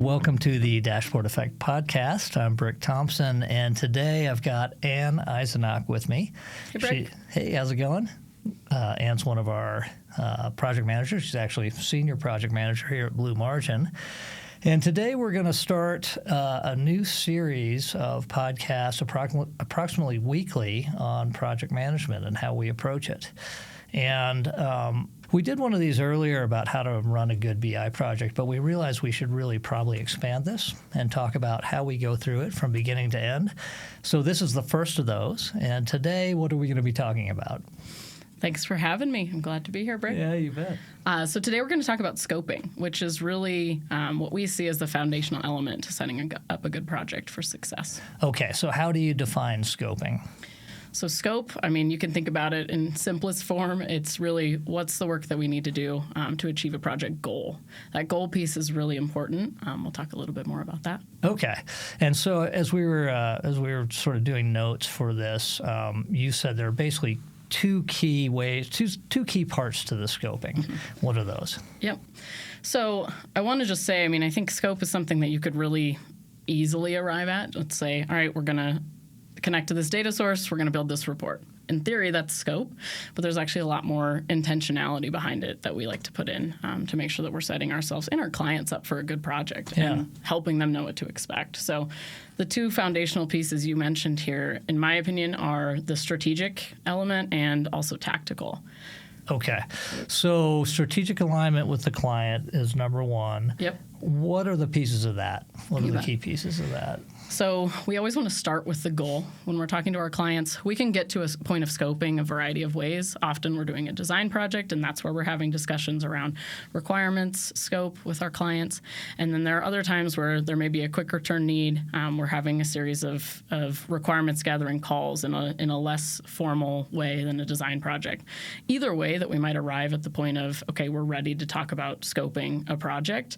welcome to the Dashboard Effect podcast. I'm Brick Thompson, and today I've got Anne Eisenach with me. Hey, Brick. Hey, how's it going? Anne's one of our project managers. She's actually senior project manager here at Blue Margin. And today we're going to start a new series of podcasts approximately weekly on project management and how we approach it. And we did one of these earlier about how to run a good BI project, but we realized we should really probably expand this and talk about how we go through it from beginning to end. So this is the first of those. And today, what are we going to be talking about? Thanks for having me. I'm glad to be here, Brick. Yeah, you bet. So today we're going to talk about scoping, which is really what we see as the foundational element to setting up a good project for success. Okay, so how do you define scoping? So scope, I mean, you can think about it in simplest form. It's really what's the work that we need to do to achieve a project goal. That goal piece is really important. We'll talk a little bit more about that. Okay, and so as we were sort of doing notes for this, you said there are basically two key parts to the scoping. Mm-hmm. What are those? Yep. So I want to just say, I mean, I think scope is something that you could really easily arrive at. Let's say, all right, we're going to connect to this data source, we're going to build this report. In theory, that's scope, but there's actually a lot more intentionality behind it that we like to put in to make sure that we're setting ourselves and our clients up for a good project and helping them know what to expect. So the two foundational pieces you mentioned here, in my opinion, are the strategic element and also tactical. Okay. So strategic alignment with the client is number one. Yep. What are the pieces of that? What are the key pieces of that? So we always want to start with the goal. When we're talking to our clients, we can get to a point of scoping a variety of ways. Often we're doing a design project, and that's where we're having discussions around requirements, scope with our clients. And then there are other times where there may be a quick return need. We're having a series of requirements gathering calls in a less formal way than a design project. Either way that we might arrive at the point of, okay, we're ready to talk about scoping a project,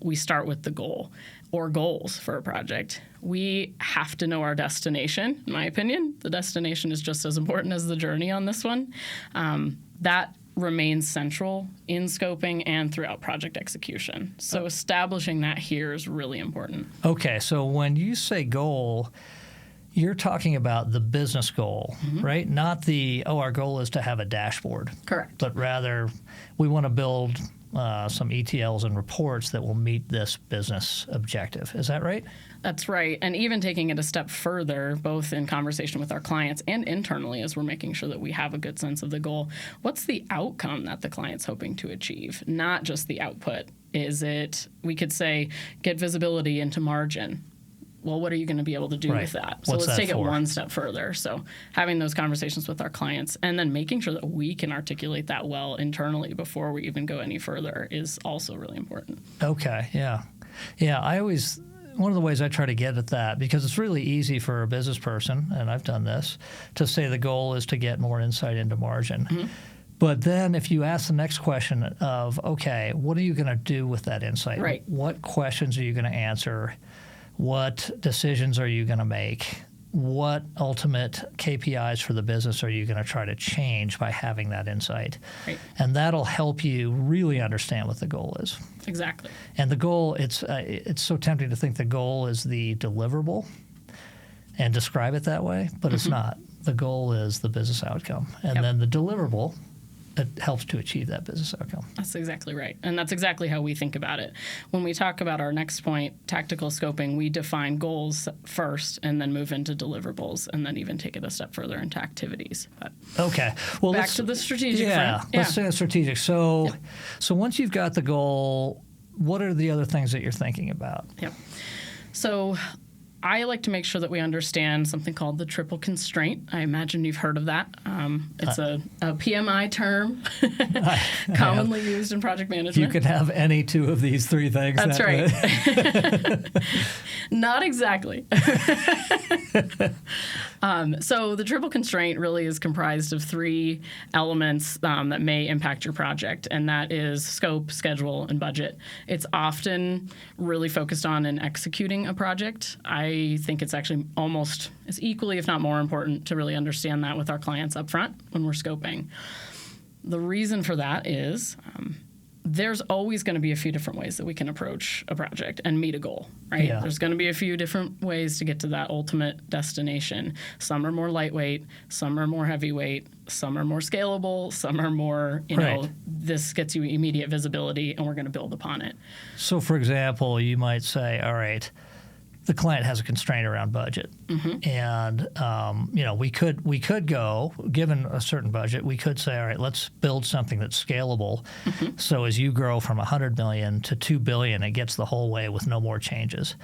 we start with the goal or goals for a project. We have to know our destination, in my opinion. The destination is just as important as the journey on this one. That remains central in scoping and throughout project execution. So establishing that here is really important. Okay, so when you say goal, you're talking about the business goal, right? Not our goal is to have a dashboard. Correct. But rather, we want to build some ETLs and reports that will meet this business objective. Is that right? That's right. And even taking it a step further, both in conversation with our clients and internally as we're making sure that we have a good sense of the goal, what's the outcome that the client's hoping to achieve, not just the output? Is it, we could say, get visibility into margin. Well, what are you going to be able to do with that? So let's take it one step further. So having those conversations with our clients and then making sure that we can articulate that well internally before we even go any further is also really important. Okay, yeah. Yeah, one of the ways I try to get at that, because it's really easy for a business person, and I've done this, to say the goal is to get more insight into margin. Mm-hmm. But then if you ask the next question of, okay, what are you going to do with that insight? Right. What questions are you going to answer? What decisions are you going to make? What ultimate KPIs for the business are you going to try to change by having that insight? Right. And that'll help you really understand what the goal is. Exactly. And the goal, it's so tempting to think the goal is the deliverable and describe it that way, but it's not. The goal is the business outcome. And then the deliverable, it helps to achieve that business outcome. That's exactly right. And that's exactly how we think about it. When we talk about our next point, tactical scoping, we define goals first and then move into deliverables and then even take it a step further into activities. But okay. Well, back to the strategic front. Let's say strategic. So once you've got the goal, what are the other things that you're thinking about? Yep. So I like to make sure that we understand something called the triple constraint. I imagine you've heard of that. It's a PMI term commonly used in project management. You could have any two of these three things. That's right. Not exactly. So the triple constraint really is comprised of three elements that may impact your project, and that is scope, schedule, and budget. It's often really focused on in executing a project. I think it's actually almost as equally, if not more important, to really understand that with our clients up front when we're scoping. The reason for that is there's always going to be a few different ways that we can approach a project and meet a goal, right? Yeah. There's going to be a few different ways to get to that ultimate destination. Some are more lightweight, some are more heavyweight, some are more scalable, some are more, Right. this gets you immediate visibility and we're going to build upon it. So, for example, you might say, all right, the client has a constraint around budget, and we could go, given a certain budget, we could say, all right, let's build something that's scalable. So as you grow from $100 million to $2 billion, it gets the whole way with no more changes.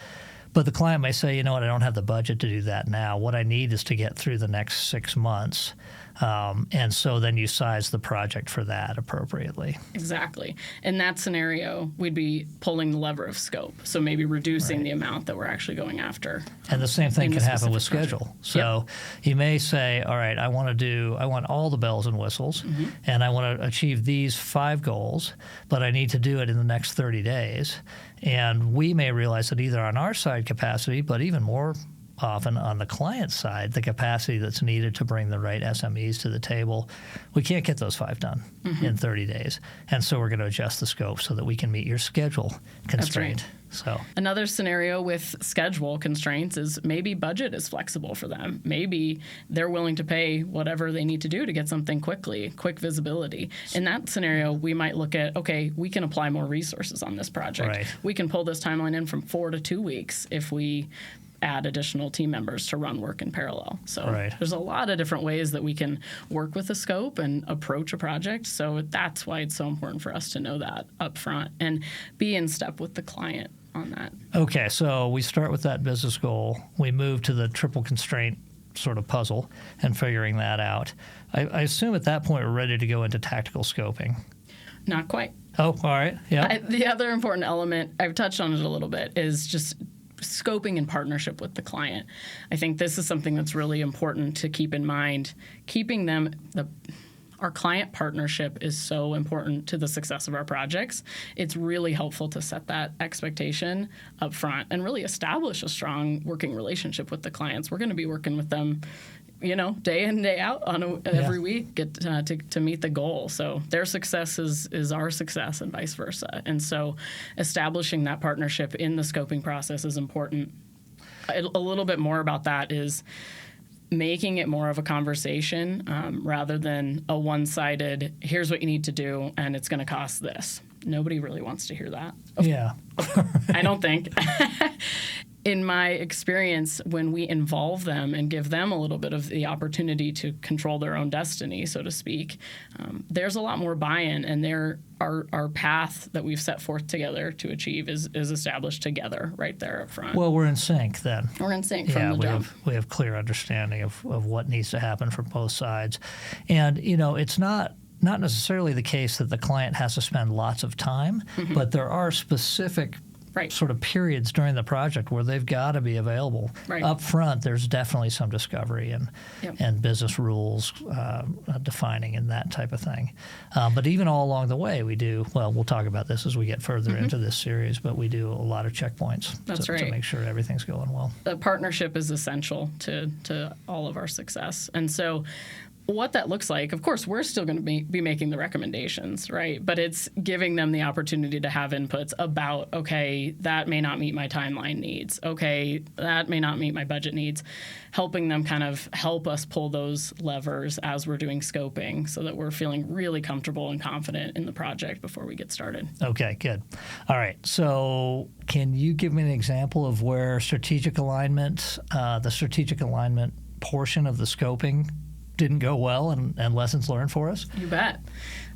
But the client may say, you know what, I don't have the budget to do that now. What I need is to get through the next 6 months. And so then you size the project for that appropriately. Exactly. In that scenario, we'd be pulling the lever of scope. So maybe reducing the amount that we're actually going after. And the same thing in can the happen with specific schedule. project. So you may say, all right, I want all the bells and whistles, and I want to achieve these 5 goals, but I need to do it in the next 30 days. And we may realize that either on our side capacity, but even more often on the client side, the capacity that's needed to bring the right SMEs to the table, we can't get those 5 done in 30 days. And so we're going to adjust the scope so that we can meet your schedule constraint. So another scenario with schedule constraints is maybe budget is flexible for them. Maybe they're willing to pay whatever they need to do to get something quickly, quick visibility. In that scenario, we might look at, okay, we can apply more resources on this project. Right. We can pull this timeline in from 4 to 2 weeks if we add additional team members to run work in parallel. So there's a lot of different ways that we can work with the scope and approach a project. So that's why it's so important for us to know that up front and be in step with the client on that. Okay, so we start with that business goal. We move to the triple constraint sort of puzzle and figuring that out. I assume at that point we're ready to go into tactical scoping. Not quite. Oh, all right. Yeah. The other important element, I've touched on it a little bit, is just scoping in partnership with the client. I think this is something that's really important to keep in mind. Keeping them, our client partnership is so important to the success of our projects. It's really helpful to set that expectation up front and really establish a strong working relationship with the clients. We're going to be working with them, day in, day out on every week to meet the goal. So their success is our success and vice versa. And so establishing that partnership in the scoping process is important. A little bit more about that is making it more of a conversation rather than a one-sided, here's what you need to do, and it's going to cost this. Nobody really wants to hear that. Yeah. I don't think. In my experience, when we involve them and give them a little bit of the opportunity to control their own destiny, so to speak, there's a lot more buy-in, and our path that we've set forth together to achieve is established together right there up front. Well, we're in sync then. We're in sync from the jump. We have clear understanding of what needs to happen from both sides. And, it's not necessarily the case that the client has to spend lots of time, but there are specific sort of periods during the project where they've got to be available. Right. Up front, there's definitely some discovery and business rules defining and that type of thing. But even all along the way, we'll talk about this as we get further into this series, but we do a lot of checkpoints to make sure everything's going well. The partnership is essential to all of our success. And so what that looks like, of course, we're still going to be making the recommendations, right? But it's giving them the opportunity to have inputs about, okay, that may not meet my timeline needs. Okay, that may not meet my budget needs. Helping them kind of help us pull those levers as we're doing scoping so that we're feeling really comfortable and confident in the project before we get started. Okay, good. All right. So can you give me an example of where the strategic alignment portion of the scoping didn't go well and lessons learned for us? You bet.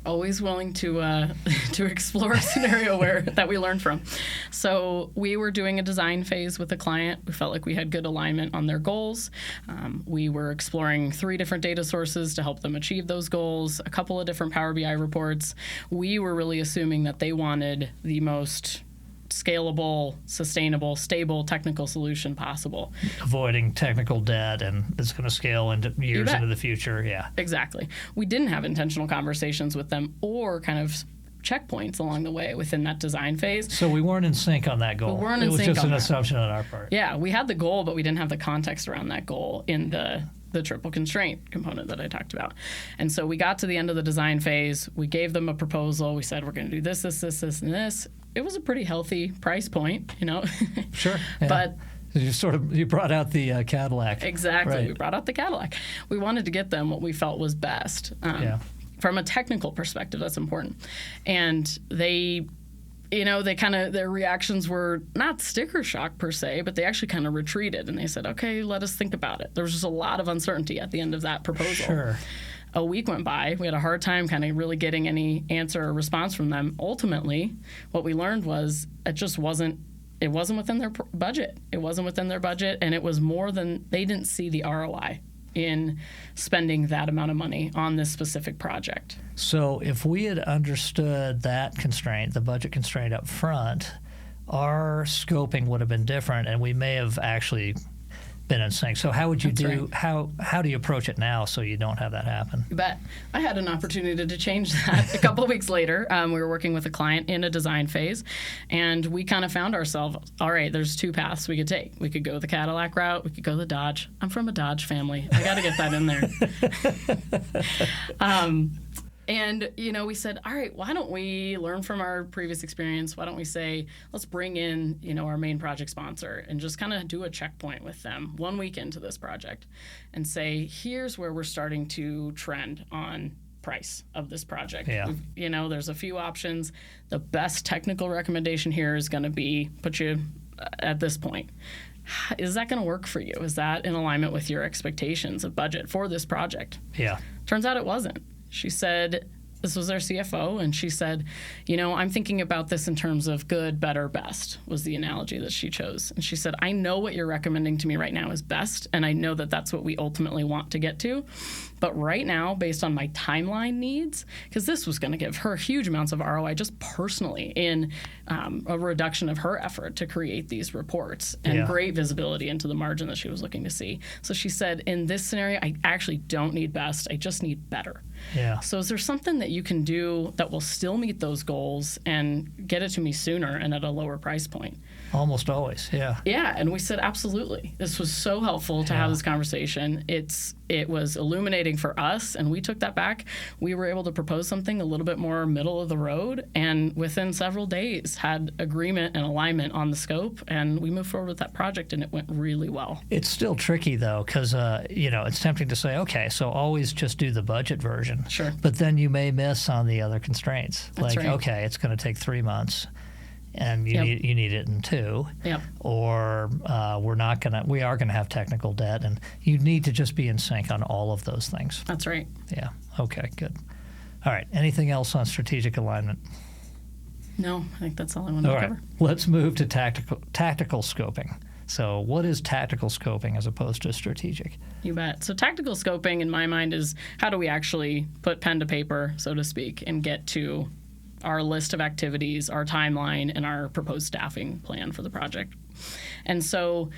Always willing to explore a scenario that we learned from. So we were doing a design phase with a client. We felt like we had good alignment on their goals. We were exploring 3 different data sources to help them achieve those goals, a couple of different Power BI reports. We were really assuming that they wanted the most scalable, sustainable, stable technical solution possible. Avoiding technical debt, and it's going to scale into years into the future. Yeah. Exactly. We didn't have intentional conversations with them or kind of checkpoints along the way within that design phase. So we weren't in sync on that goal. It was just an assumption on our part. Yeah, we had the goal, but we didn't have the context around that goal in the the triple constraint component that I talked about. And so we got to the end of the design phase. We gave them a proposal. We said, we're going to do this, this, this, this, and this. It was a pretty healthy price point, Sure. Yeah. But you brought out the Cadillac. exactly. Right. We brought out the Cadillac. We wanted to get them what we felt was best. From a technical perspective, that's important. And they their reactions were not sticker shock per se, but they actually kind of retreated and they said, okay, let us think about it. There was just a lot of uncertainty at the end of that proposal. Sure. A week went by. We had a hard time kind of really getting any answer or response from them. Ultimately, what we learned was it wasn't within their budget. It wasn't within their budget, and it was more than they didn't see the ROI in spending that amount of money on this specific project. So if we had understood that constraint, the budget constraint up front, our scoping would have been different, and we may have actually been in sync. So how would you how do you approach it now so you don't have that happen? You bet. I had an opportunity to change that a couple of weeks later. We were working with a client in a design phase, and we kind of found ourselves, all right, there's two paths we could take. We could go the Cadillac route. We could go the Dodge. I'm from a Dodge family. I got to get that in there. And, we said, all right, why don't we learn from our previous experience? Why don't we say, let's bring in, our main project sponsor and just kind of do a checkpoint with them 1 week into this project and say, here's where we're starting to trend on price of this project. Yeah. There's a few options. The best technical recommendation here is going to be put you at this point. Is that going to work for you? Is that in alignment with your expectations of budget for this project? Yeah. Turns out it wasn't. She said, this was our CFO, and she said, I'm thinking about this in terms of good, better, best was the analogy that she chose. And she said, I know what you're recommending to me right now is best, and I know that that's what we ultimately want to get to. But right now, based on my timeline needs, because this was going to give her huge amounts of ROI just personally in a reduction of her effort to create these reports and great visibility into the margin that she was looking to see. So she said, in this scenario, I actually don't need best. I just need better. Yeah. So is there something that you can do that will still meet those goals and get it to me sooner and at a lower price point? Almost always, yeah. Yeah, and we said absolutely. This was so helpful to have this conversation. It was illuminating for us, and we took that back. We were able to propose something a little bit more middle of the road, and within several days had agreement and alignment on the scope, and we moved forward with that project, and it went really well. It's still tricky, though, because, it's tempting to say, okay, so always just do the budget version. Sure. But then you may miss on the other constraints. That's right. Okay, it's going to take 3 months. And you need it in 2, or we are gonna have technical debt, and you need to just be in sync on all of those things. That's right. Yeah. Okay. Good. All right. Anything else on strategic alignment? No, I think that's all I want to cover. Let's move to tactical scoping. So, what is tactical scoping as opposed to strategic? You bet. So, tactical scoping, in my mind, is how do we actually put pen to paper, so to speak, and get to our list of activities, our timeline, and our proposed staffing plan for the project. And so,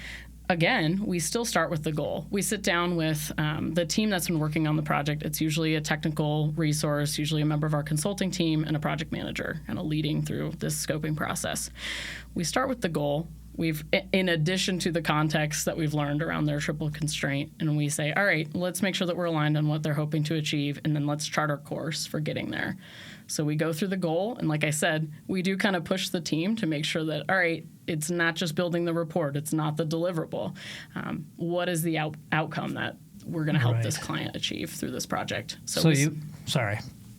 again, we still start with the goal. We sit down with the team that's been working on the project. It's usually a technical resource, usually a member of our consulting team, and a project manager, kind of leading through this scoping process. We start with the goal. In addition to the context that we've learned around their triple constraint, and we say, all right, let's make sure that we're aligned on what they're hoping to achieve, and then let's chart our course for getting there. So we go through the goal, and like I said, we do kind of push the team to make sure that, all right, it's not just building the report, it's not the deliverable. What is the outcome that we're going to help this client achieve through this project?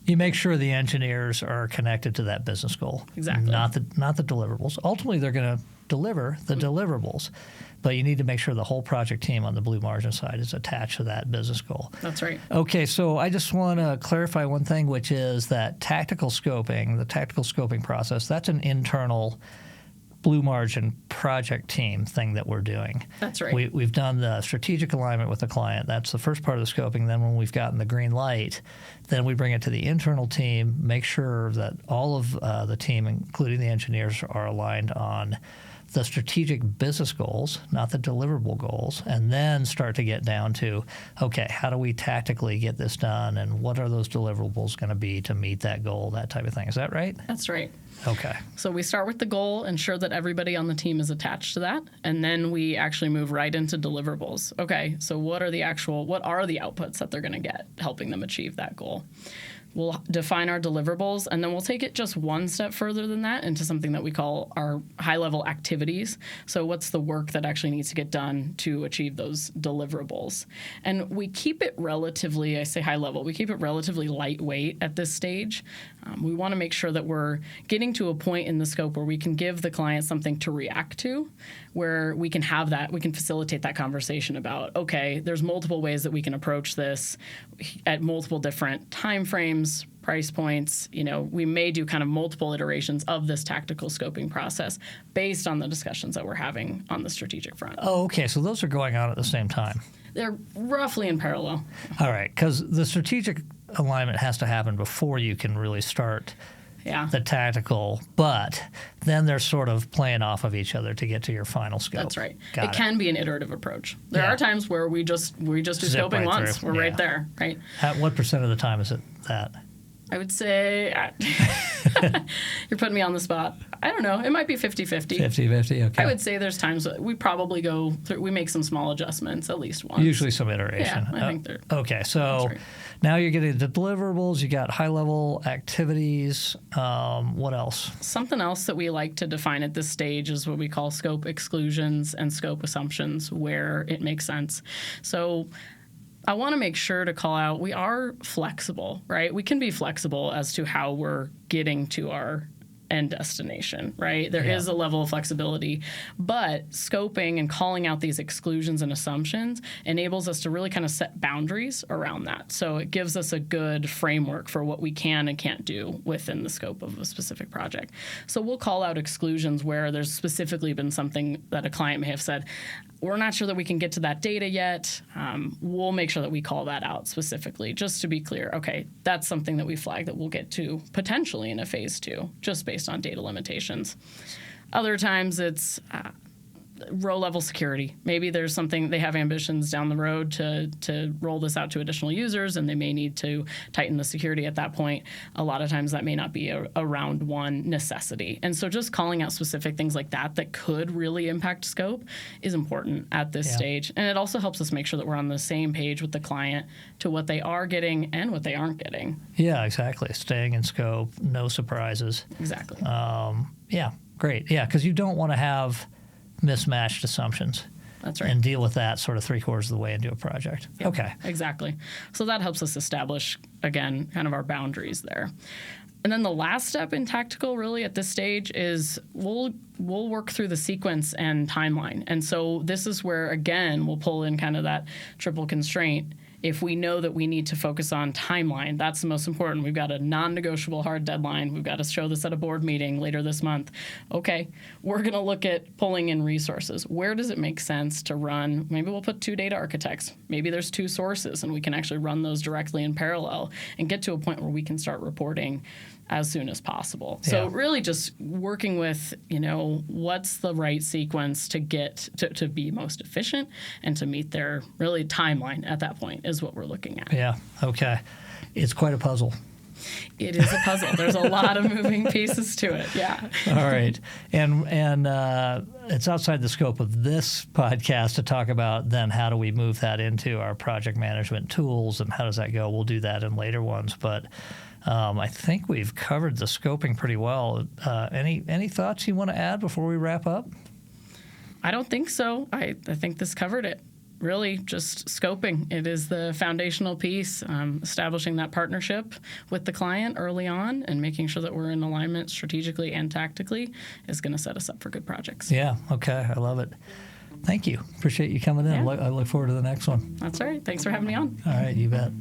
You make sure the engineers are connected to that business goal. Exactly. Not the deliverables. Ultimately, they're going to deliver the deliverables, but you need to make sure the whole project team on the Blue Margin side is attached to that business goal. That's right. Okay, so I just want to clarify one thing, which is that the tactical scoping process, that's an internal Blue Margin project team thing that we're doing. That's right. We've done the strategic alignment with the client. That's the first part of the scoping. Then when we've gotten the green light, then we bring it to the internal team, make sure that all of the team, including the engineers, are aligned on the strategic business goals, not the deliverable goals, and then start to get down to, okay, how do we tactically get this done, and what are those deliverables going to be to meet that goal, that type of thing. Is that right? That's right. Okay. So we start with the goal, ensure that everybody on the team is attached to that, and then we actually move right into deliverables. Okay, so what are the outputs that they're going to get, helping them achieve that goal? We'll define our deliverables, and then we'll take it just one step further than that into something that we call our high-level activities. So what's the work that actually needs to get done to achieve those deliverables? And we keep it relatively, I say high-level, we keep it relatively lightweight at this stage. We want to make sure that we're getting to a point in the scope where we can give the client something to react to, where we can have that, we can facilitate that conversation about, okay, there's multiple ways that we can approach this at multiple different time frames, price points. We may do kind of multiple iterations of this tactical scoping process based on the discussions that we're having on the strategic front. Oh, okay. So those are going on at the same time. They're roughly in parallel. All right, because the strategic alignment has to happen before you can really start the tactical, but then they're sort of playing off of each other to get to your final scope. That's right. Got it can be an iterative approch. There are times where we just do scoping right once. through. We're right there, right? What % of the time is it that? I would say, you're putting me on the spot. I don't know. It might be 50-50. 50-50, okay. I would say there's times that we probably go through, we make some small adjustments at least once. Usually some iteration. Yeah, I think they're. Okay, so right. Now you're getting the deliverables, you got high-level activities. What else? Something else that we like to define at this stage is what we call scope exclusions and scope assumptions, where it makes sense. So I want to make sure to call out we are flexible, right? We can be flexible as to how we're getting to our end destination, right? There is a level of flexibility, but scoping and calling out these exclusions and assumptions enables us to really kind of set boundaries around that. So it gives us a good framework for what we can and can't do within the scope of a specific project. So we'll call out exclusions where there's specifically been something that a client may have said, we're not sure that we can get to that data yet. We'll make sure that we call that out specifically, just to be clear. Okay, that's something that we flag that we'll get to potentially in a phase 2, just based on data limitations. Other times it's row-level security. Maybe there's something, they have ambitions down the road to roll this out to additional users, and they may need to tighten the security at that point. A lot of times that may not be a round one necessity. And so just calling out specific things like that could really impact scope is important at this stage. And it also helps us make sure that we're on the same page with the client to what they are getting and what they aren't getting. Yeah, exactly. Staying in scope, no surprises. Exactly. Yeah, great. Yeah, because you don't want to have mismatched assumptions. That's right. And deal with that sort of 3/4 of the way into a project. Yeah, okay. Exactly. So that helps us establish, again, kind of our boundaries there. And then the last step in tactical really at this stage is we'll work through the sequence and timeline. And so this is where, again, we'll pull in kind of that triple constraint. If we know that we need to focus on timeline, that's the most important. We've got a non-negotiable hard deadline. We've got to show this at a board meeting later this month. Okay, we're going to look at pulling in resources. Where does it make sense to run? Maybe we'll put 2 data architects. Maybe there's 2 sources, and we can actually run those directly in parallel and get to a point where we can start reporting as soon as possible. So really just working with, what's the right sequence to get to be most efficient and to meet their really timeline at that point is what we're looking at. Yeah, okay. It's quite a puzzle. It is a puzzle. There's a lot of moving pieces to it, yeah. All right. And it's outside the scope of this podcast to talk about then how do we move that into our project management tools and how does that go? We'll do that in later ones, but I think we've covered the scoping pretty well. Any thoughts you want to add before we wrap up? I don't think so. I think this covered it. Really, just scoping. It is the foundational piece, establishing that partnership with the client early on and making sure that we're in alignment strategically and tactically is going to set us up for good projects. Yeah, okay. I love it. Thank you. Appreciate you coming in. Yeah. I look forward to the next one. That's all right. Thanks for having me on. All right, you bet.